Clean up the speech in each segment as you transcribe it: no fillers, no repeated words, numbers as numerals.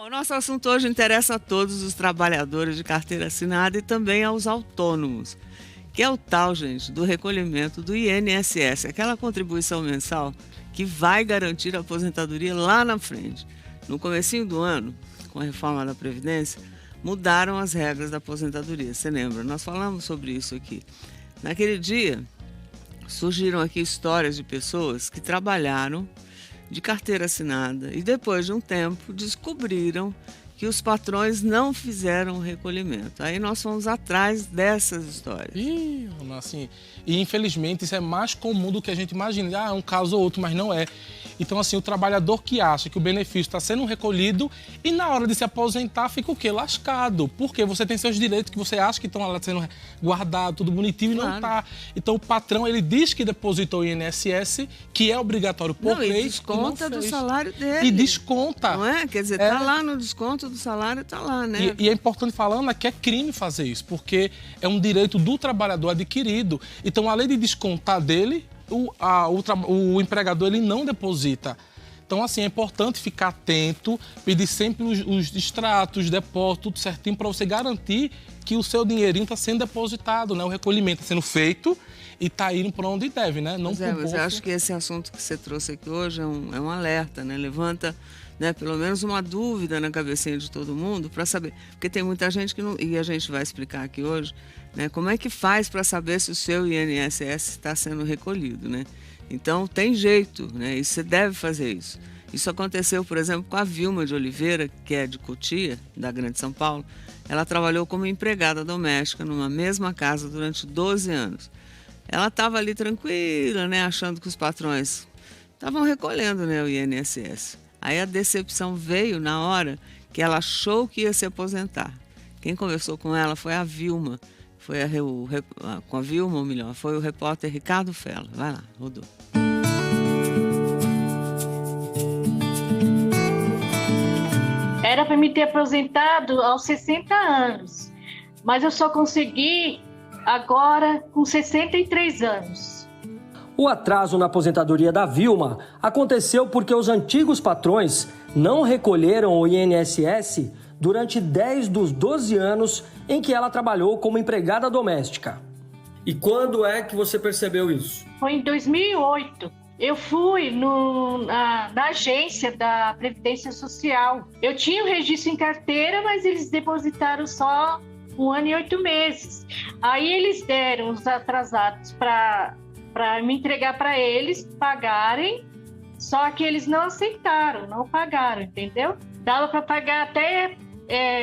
O nosso assunto hoje interessa a todos os trabalhadores de carteira assinada e também aos autônomos, que é o tal, gente, do recolhimento do INSS, aquela contribuição mensal que vai garantir a aposentadoria lá na frente. No comecinho do ano, com a reforma da Previdência, mudaram as regras da aposentadoria. Você lembra? Nós falamos sobre isso aqui. Naquele dia, surgiram aqui histórias de pessoas que trabalharam de carteira assinada e depois de um tempo descobriram que os patrões não fizeram o recolhimento. Aí nós fomos atrás dessas histórias. E infelizmente isso é mais comum do que a gente imagina. É um caso ou outro, mas não é. Então, assim, o trabalhador que acha que o benefício está sendo recolhido e na hora de se aposentar fica o quê? Lascado. Porque você tem seus direitos que você acha que estão lá sendo guardados, tudo bonitinho, Claro. e não está. Então, o patrão, ele diz que depositou o INSS, que é obrigatório por lei, E desconta do salário dele. E desconta. Não é? Quer dizer, tá lá no desconto do salário, tá lá, né? E é importante falando que é crime fazer isso, porque é um direito do trabalhador adquirido. Então, além de descontar dele, o empregador ele não deposita. Então, assim, é importante ficar atento, pedir sempre os extratos, os depósitos, tudo certinho, para você garantir que o seu dinheirinho está sendo depositado, né? O recolhimento está sendo feito e está indo para onde deve, né? Não pro Mas eu bolso. acho que esse assunto que você trouxe aqui hoje é um alerta, né? Levanta, né, pelo menos uma dúvida na cabecinha de todo mundo para saber. Porque tem muita gente que não... E a gente vai explicar aqui hoje, né? Como é que faz para saber se o seu INSS está sendo recolhido, né? Então, tem jeito, né? E você deve fazer isso. Isso aconteceu, por exemplo, com a Vilma de Oliveira, que é de Cotia, da Grande São Paulo. Ela trabalhou como empregada doméstica numa mesma casa durante 12 anos. Ela estava ali tranquila, né? Achando que os patrões estavam recolhendo, né, o INSS. Aí a decepção veio na hora que ela achou que ia se aposentar. Quem conversou com ela foi a Vilma. Com a Vilma, ou melhor, foi o repórter Ricardo Fella. Vai lá, rodou. Era para me ter aposentado aos 60 anos, mas eu só consegui agora com 63 anos. O atraso na aposentadoria da Vilma aconteceu porque os antigos patrões não recolheram o INSS durante 10 dos 12 anos em que ela trabalhou como empregada doméstica. E quando é que você percebeu isso? Foi em 2008. Eu fui na agência da Previdência Social. Eu tinha o registro em carteira, mas eles depositaram só 1 ano e 8 meses. Aí eles deram os atrasados para me entregar para eles pagarem, só que eles não aceitaram, não pagaram, entendeu? Dava para pagar até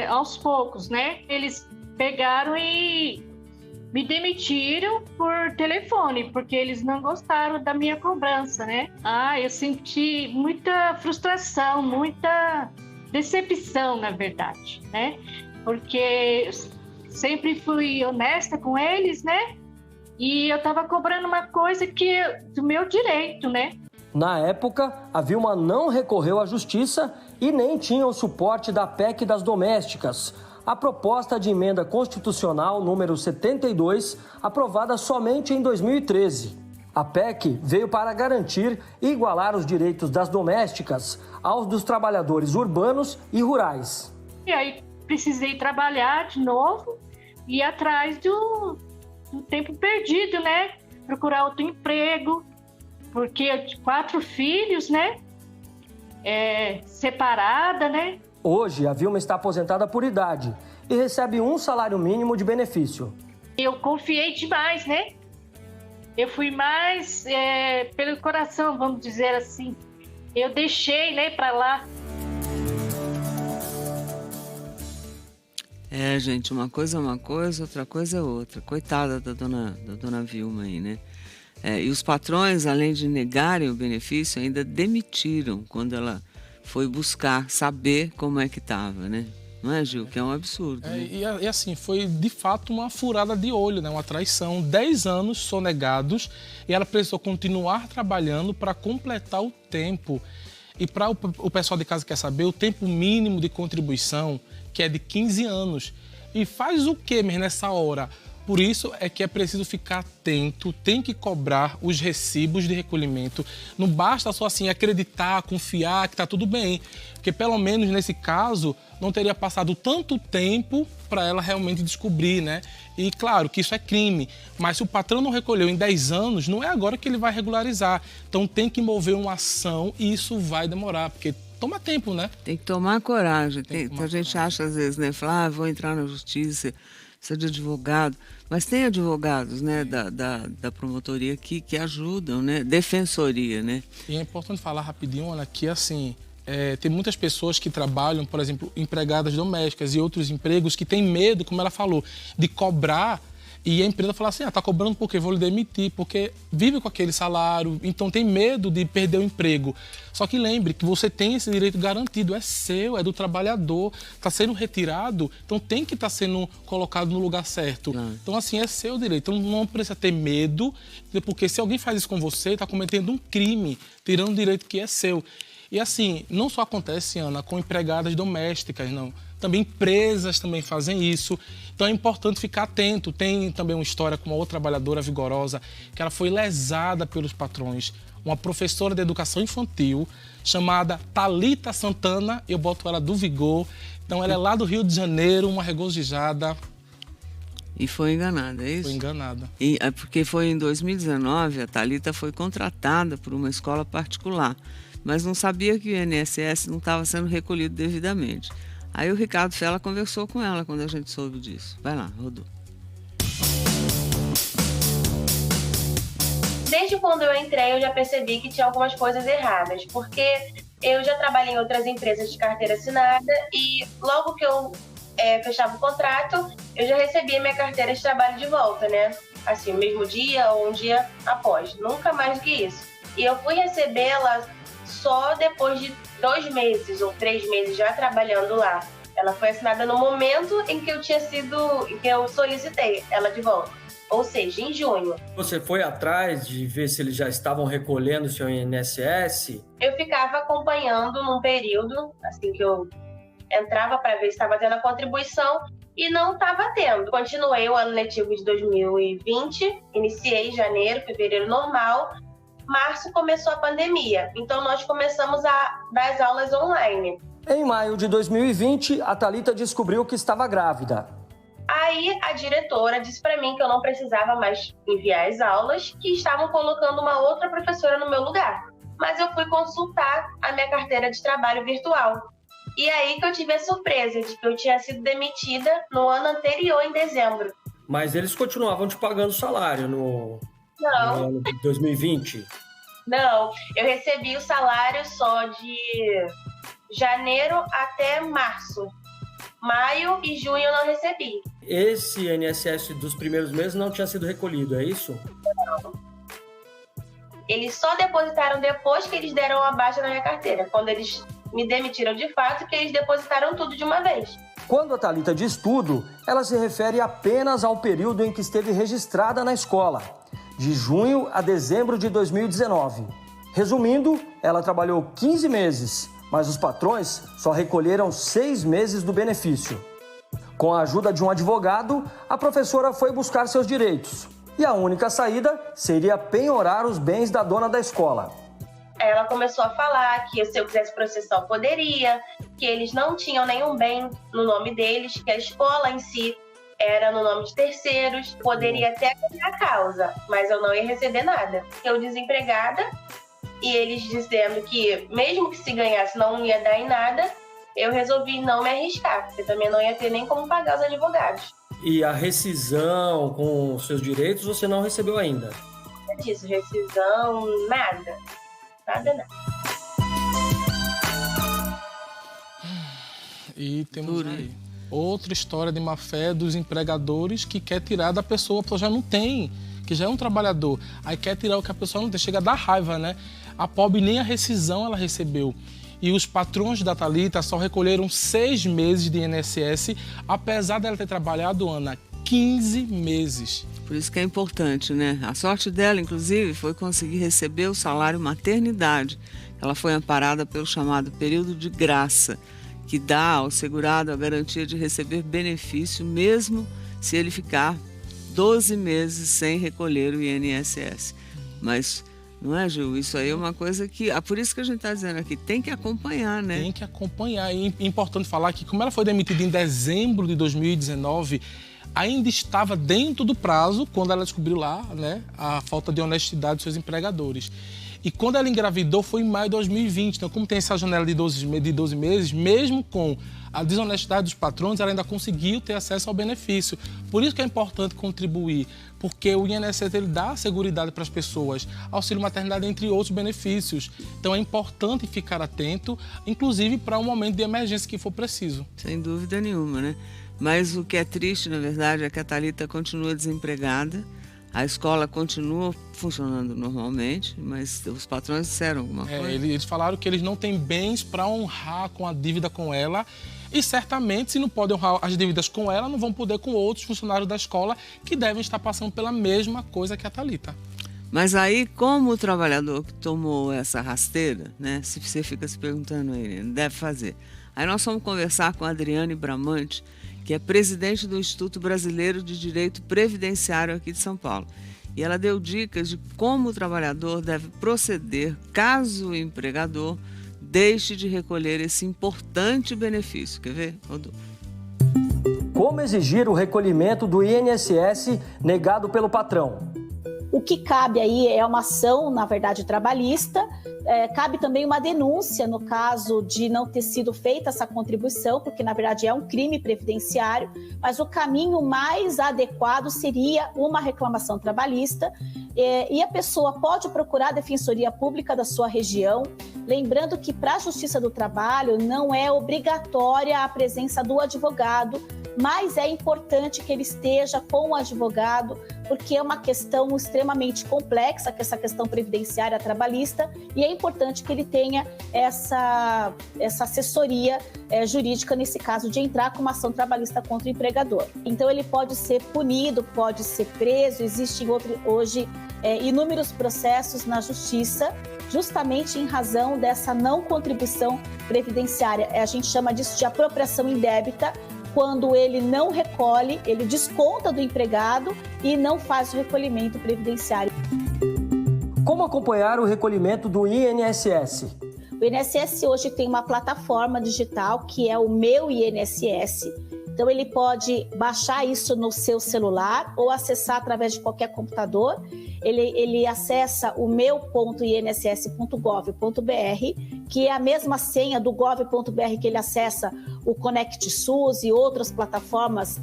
aos poucos, né? Eles pegaram e me demitiram por telefone, porque eles não gostaram da minha cobrança, né? Eu senti muita frustração, muita decepção, na verdade, né? Porque sempre fui honesta com eles, né? E eu estava cobrando uma coisa que do meu direito, né? Na época, a Vilma não recorreu à justiça e nem tinha o suporte da PEC das domésticas, a proposta de emenda constitucional número 72, aprovada somente em 2013. A PEC veio para garantir e igualar os direitos das domésticas aos dos trabalhadores urbanos e rurais. E aí precisei trabalhar de novo e ir atrás do tempo perdido, né? Procurar outro emprego, porque eu tinha 4 filhos, né? Separada, né? Hoje, a Vilma está aposentada por idade e recebe um salário mínimo de benefício. Eu confiei demais, né? Eu fui mais pelo coração, vamos dizer assim. Eu deixei, né, para lá. Gente, uma coisa é uma coisa, outra coisa é outra. Coitada da dona Vilma aí, né? E os patrões, além de negarem o benefício, ainda demitiram quando ela foi buscar saber como é que estava, né? Não é, Gil? Que é um absurdo. Né? E assim, foi de fato uma furada de olho, né? Uma traição. 10 anos sonegados e ela precisou continuar trabalhando para completar o tempo. E para o pessoal de casa quer saber, o tempo mínimo de contribuição, que é de 15 anos. E faz o quê, mesmo nessa hora? Por isso é que é preciso ficar atento, tem que cobrar os recibos de recolhimento. Não basta só assim acreditar, confiar que está tudo bem, porque pelo menos nesse caso não teria passado tanto tempo para ela realmente descobrir, né? E claro que isso é crime, mas se o patrão não recolheu em 10 anos, não é agora que ele vai regularizar. Então tem que mover uma ação e isso vai demorar, porque toma tempo, né? Tem que tomar coragem. A gente coragem. acha às vezes, né? Falar, vou entrar na justiça, precisa de advogado. Mas tem advogados, né, da promotoria que ajudam, né? Defensoria, né? E é importante falar rapidinho, Ana, que assim, tem muitas pessoas que trabalham, por exemplo, empregadas domésticas e outros empregos que têm medo, como ela falou, de cobrar. E a empresa fala assim, tá cobrando por quê? Vou lhe demitir, porque vive com aquele salário, então tem medo de perder o emprego. Só que lembre que você tem esse direito garantido, é seu, é do trabalhador, está sendo retirado, então tem que estar sendo colocado no lugar certo. Então assim, é seu direito, então não precisa ter medo, porque se alguém faz isso com você, está cometendo um crime, tirando um direito que é seu. E assim, não só acontece, Ana, com empregadas domésticas, não. Também empresas também fazem isso. Então é importante ficar atento. Tem também uma história com uma outra trabalhadora vigorosa que ela foi lesada pelos patrões. Uma professora de educação infantil chamada Thalita Santana, eu boto ela do Vigor. Então ela é lá do Rio de Janeiro, uma regozijada. E foi enganada, é isso? Foi enganada. Porque foi em 2019, a Thalita foi contratada por uma escola particular, mas não sabia que o INSS não estava sendo recolhido devidamente. Aí o Ricardo Fella conversou com ela quando a gente soube disso. Vai lá, Rodô. Desde quando eu entrei, eu já percebi que tinha algumas coisas erradas, porque eu já trabalhei em outras empresas de carteira assinada e logo que eu fechava o contrato, eu já recebia minha carteira de trabalho de volta, né? Assim, o mesmo dia ou um dia após. Nunca mais do que isso. E eu fui recebê-la só depois de 2 meses ou 3 meses já trabalhando lá. Ela foi assinada no momento em que eu solicitei ela de volta, ou seja, em junho. Você foi atrás de ver se eles já estavam recolhendo o seu INSS? Eu ficava acompanhando num período, assim que eu entrava para ver se estava tendo a contribuição e não estava tendo. Continuei o ano letivo de 2020, iniciei em janeiro, fevereiro normal. Março começou a pandemia, então nós começamos a dar as aulas online. Em maio de 2020, a Thalita descobriu que estava grávida. Aí a diretora disse para mim que eu não precisava mais enviar as aulas, que estavam colocando uma outra professora no meu lugar. Mas eu fui consultar a minha carteira de trabalho virtual. E aí que eu tive a surpresa de que eu tinha sido demitida no ano anterior, em dezembro. Mas eles continuavam te pagando salário no ano de 2020? Não, eu recebi o salário só de janeiro até março. Maio e junho eu não recebi. Esse INSS dos primeiros meses não tinha sido recolhido, é isso? Não. Eles só depositaram depois que eles deram a baixa na minha carteira. Quando eles me demitiram de fato, que eles depositaram tudo de uma vez. Quando a Thalita diz tudo, ela se refere apenas ao período em que esteve registrada na escola, de junho a dezembro de 2019. Resumindo, ela trabalhou 15 meses, mas os patrões só recolheram 6 meses do benefício. Com a ajuda de um advogado, a professora foi buscar seus direitos. E a única saída seria penhorar os bens da dona da escola. Ela começou a falar que se eu quisesse processar, eu poderia, que eles não tinham nenhum bem no nome deles, que a escola em si era no nome de terceiros, poderia até ganhar a causa, mas eu não ia receber nada. Eu desempregada, e eles dizendo que mesmo que se ganhasse não ia dar em nada, eu resolvi não me arriscar, porque também não ia ter nem como pagar os advogados. E a rescisão com seus direitos você não recebeu ainda? Nada disso, rescisão, nada. Nada. E temos aí outra história de má-fé dos empregadores que quer tirar da pessoa, a pessoa já não tem, que já é um trabalhador, aí quer tirar o que a pessoa não tem, chega a dar raiva, né? A pobre nem a rescisão ela recebeu. E os patrões da Thalita só recolheram 6 meses de INSS, apesar dela ter trabalhado, Ana, 15 meses. Por isso que é importante, né? A sorte dela, inclusive, foi conseguir receber o salário maternidade. Ela foi amparada pelo chamado período de graça, que dá ao segurado a garantia de receber benefício, mesmo se ele ficar 12 meses sem recolher o INSS. Mas, não é, Gil? Isso aí é uma coisa que... por isso que a gente está dizendo aqui, tem que acompanhar, né? Tem que acompanhar. E é importante falar que, como ela foi demitida em dezembro de 2019, ainda estava dentro do prazo quando ela descobriu lá, né, a falta de honestidade dos seus empregadores. E quando ela engravidou foi em maio de 2020. Então, como tem essa janela de 12 meses, mesmo com a desonestidade dos patrões, ela ainda conseguiu ter acesso ao benefício. Por isso que é importante contribuir, porque o INSS ele dá seguridade para as pessoas, auxílio maternidade, entre outros benefícios. Então, é importante ficar atento, inclusive para um momento de emergência que for preciso. Sem dúvida nenhuma, né? Mas o que é triste, na verdade, é que a Thalita continua desempregada. A escola continua funcionando normalmente, mas os patrões disseram alguma coisa. Eles falaram que eles não têm bens para honrar com a dívida com ela e certamente, se não podem honrar as dívidas com ela, não vão poder com outros funcionários da escola que devem estar passando pela mesma coisa que a Thalita. Mas aí, como o trabalhador que tomou essa rasteira, né, se você fica se perguntando aí, deve fazer. Aí nós vamos conversar com a Adriane Bramante, que é presidente do Instituto Brasileiro de Direito Previdenciário aqui de São Paulo. E ela deu dicas de como o trabalhador deve proceder caso o empregador deixe de recolher esse importante benefício. Quer ver, Rodolfo? Como exigir o recolhimento do INSS negado pelo patrão? O que cabe aí é uma ação, na verdade, trabalhista. Cabe também uma denúncia no caso de não ter sido feita essa contribuição, porque, na verdade, é um crime previdenciário, mas o caminho mais adequado seria uma reclamação trabalhista e a pessoa pode procurar a Defensoria Pública da sua região, lembrando que para a Justiça do Trabalho não é obrigatória a presença do advogado, mas é importante que ele esteja com o advogado, porque é uma questão extremamente complexa, que essa questão previdenciária trabalhista, e é importante que ele tenha essa assessoria jurídica nesse caso de entrar com uma ação trabalhista contra o empregador. Então ele pode ser punido, pode ser preso, existem hoje inúmeros processos na justiça, justamente em razão dessa não contribuição previdenciária. A gente chama disso de apropriação indébita, quando ele não recolhe, ele desconta do empregado e não faz o recolhimento previdenciário. Como acompanhar o recolhimento do INSS? O INSS hoje tem uma plataforma digital que é o Meu INSS. Então ele pode baixar isso no seu celular ou acessar através de qualquer computador. Ele acessa o meu.inss.gov.br, que é a mesma senha do gov.br que ele acessa o Conect SUS e outras plataformas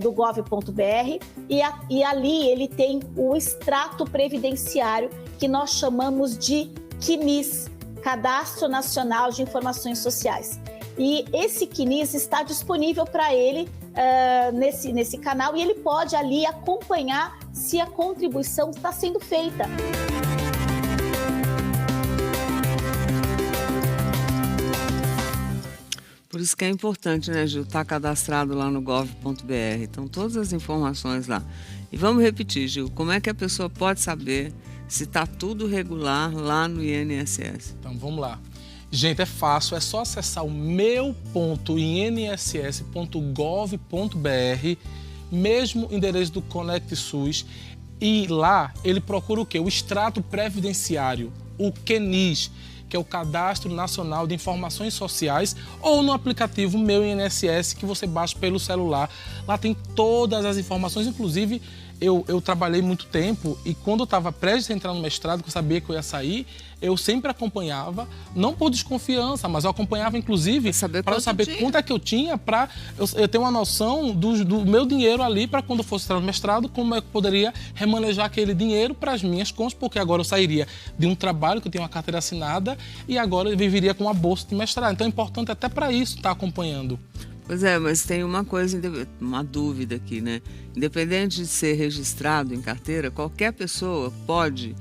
do gov.br. E ali ele tem o extrato previdenciário que nós chamamos de CNIS, Cadastro Nacional de Informações Sociais. E esse CNIS está disponível para ele nesse canal e ele pode ali acompanhar se a contribuição está sendo feita. Por isso que é importante, né, Gil, estar cadastrado lá no gov.br. Então, todas as informações lá. E vamos repetir, Gil, como é que a pessoa pode saber se está tudo regular lá no INSS? Então, vamos lá. Gente, é fácil, é só acessar o meu.inss.gov.br, mesmo endereço do Conect SUS, e lá ele procura o quê? O extrato previdenciário, o CNIS, que é o Cadastro Nacional de Informações Sociais, ou no aplicativo Meu INSS, que você baixa pelo celular. Lá tem todas as informações, inclusive eu trabalhei muito tempo e quando eu estava prestes a entrar no mestrado, que eu sabia que eu ia sair, eu sempre acompanhava, não por desconfiança, mas eu acompanhava inclusive para eu saber quanto é que eu tinha, para eu ter uma noção do meu dinheiro ali, para quando eu fosse entrar no mestrado, como é que eu poderia remanejar aquele dinheiro para as minhas contas, porque agora eu sairia de um trabalho que eu tenho uma carteira assinada e agora eu viveria com uma bolsa de mestrado. Então é importante até para isso estar acompanhando. Pois é, mas tem uma coisa, uma dúvida aqui, né? Independente de ser registrado em carteira, qualquer pessoa pode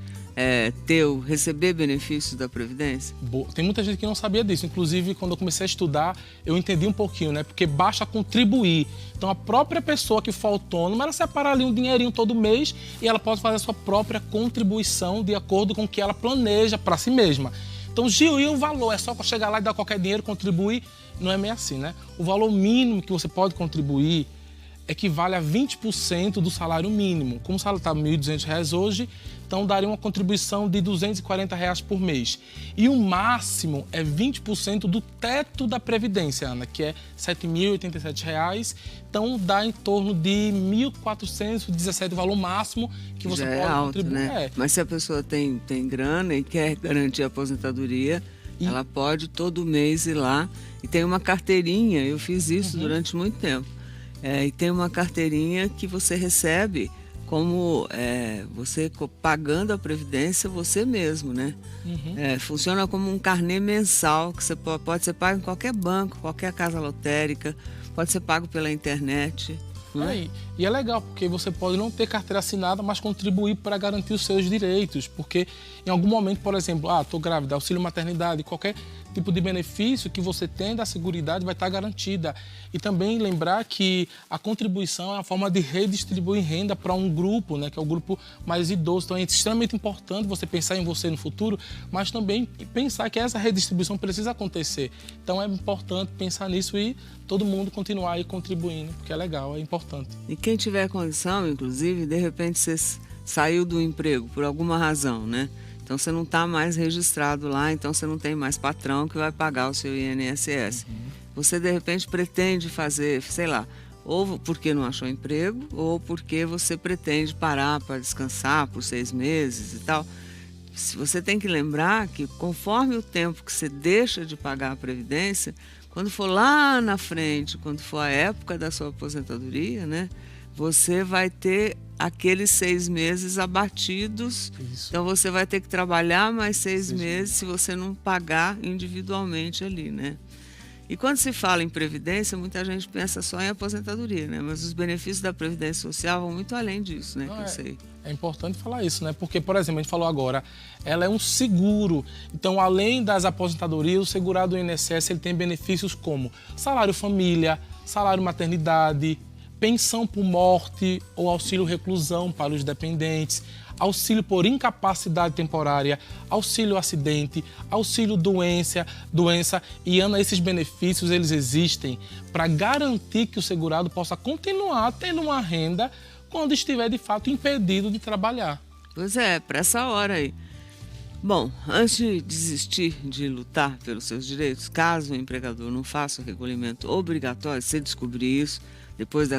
receber benefícios da Previdência? Tem muita gente que não sabia disso. Inclusive, quando eu comecei a estudar, eu entendi um pouquinho, né? Porque basta contribuir. Então, a própria pessoa que for autônoma, ela separa ali um dinheirinho todo mês e ela pode fazer a sua própria contribuição de acordo com o que ela planeja para si mesma. Então, Gil, e o valor? É só chegar lá e dar qualquer dinheiro, contribuir? Não é meio assim, né? O valor mínimo que você pode contribuir equivale a 20% do salário mínimo. Como o salário está R$ 1.200 hoje, então daria uma contribuição de R$ 240 por mês. E o máximo é 20% do teto da Previdência, Ana, que é R$ 7.087. Então dá em torno de R$ 1.417, o valor máximo que você já pode é alto, contribuir. Né? Mas se a pessoa tem grana e quer garantir a aposentadoria, ela pode todo mês ir lá. E tem uma carteirinha, eu fiz isso durante muito tempo. E tem uma carteirinha que você recebe como você pagando a Previdência você mesmo, né? Funciona como um carnê mensal, que você pode ser pago em qualquer banco, qualquer casa lotérica, pode ser pago pela internet. E é legal, porque você pode não ter carteira assinada, mas contribuir para garantir os seus direitos. Porque em algum momento, por exemplo, estou grávida, auxílio maternidade, qualquer tipo de benefício que você tem da Seguridade vai estar garantida. E também lembrar que a contribuição é uma forma de redistribuir renda para um grupo, né, que é o grupo mais idoso. Então é extremamente importante você pensar em você no futuro, mas também pensar que essa redistribuição precisa acontecer. Então é importante pensar nisso e todo mundo continuar aí contribuindo, porque é legal, é importante. E quem tiver condição, inclusive, de repente você saiu do emprego por alguma razão, né? Então você não está mais registrado lá, então você não tem mais patrão que vai pagar o seu INSS. Você de repente pretende fazer, sei lá, ou porque não achou emprego, ou porque você pretende parar para descansar por 6 meses e tal. Você tem que lembrar que conforme o tempo que você deixa de pagar a Previdência, quando for lá na frente, quando for a época da sua aposentadoria, né, você vai ter aqueles 6 meses abatidos. Isso. Então você vai ter que trabalhar mais 6 meses se você não pagar individualmente ali, né? E quando se fala em Previdência, muita gente pensa só em aposentadoria, né? Mas os benefícios da Previdência Social vão muito além disso, né? Que eu sei. É importante falar isso, né? Porque, por exemplo, a gente falou agora, ela é um seguro. Então, além das aposentadorias, o segurado do INSS ele tem benefícios como salário família, salário maternidade, pensão por morte ou auxílio reclusão para os dependentes, auxílio por incapacidade temporária, auxílio acidente, auxílio doença. E, Ana, esses benefícios eles existem para garantir que o segurado possa continuar tendo uma renda quando estiver, de fato, impedido de trabalhar. Pois é, para essa hora aí. Bom, antes de desistir de lutar pelos seus direitos, caso o empregador não faça o recolhimento obrigatório, se descobrir isso, depois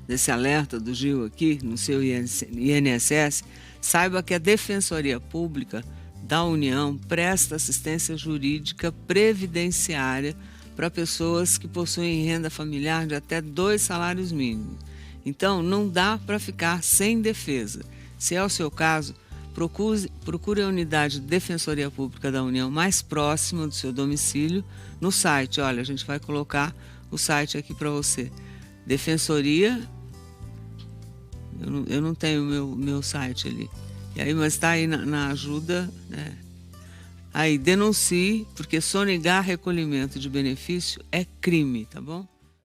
desse alerta do Gil aqui no seu INSS, saiba que a Defensoria Pública da União presta assistência jurídica previdenciária para pessoas que possuem renda familiar de até 2 salários mínimos. Então, não dá para ficar sem defesa. Se é o seu caso, procure a unidade de Defensoria Pública da União mais próxima do seu domicílio no site. Olha, a gente vai colocar o site aqui para você. Defensoria, eu não tenho meu site ali. E aí, mas está aí na ajuda, né? Aí, denuncie, porque sonegar recolhimento de benefício é crime, tá bom?